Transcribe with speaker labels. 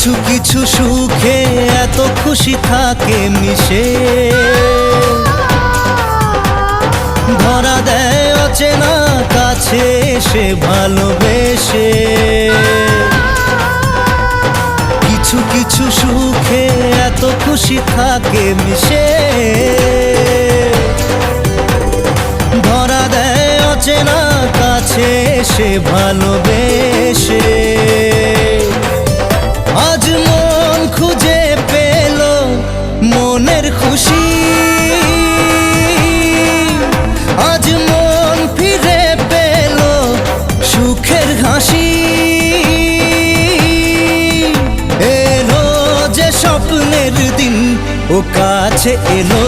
Speaker 1: কিছু কিছু সুখে এত খুশি থাকে মিশে, ধরা দেয় অচেনা কাছে এসে ভালোবেসে। কিছু কিছু সুখে এত খুশি থাকে মিশে, ধরা দেয় অচেনা কাছে এসে ভালোবেসে। আজ মন খুঁজে পেল মনের খুশি, আজ মন ফিরে পেল সুখের হাসি। এলো যে স্বপ্নের দিন ও কাছে এলো।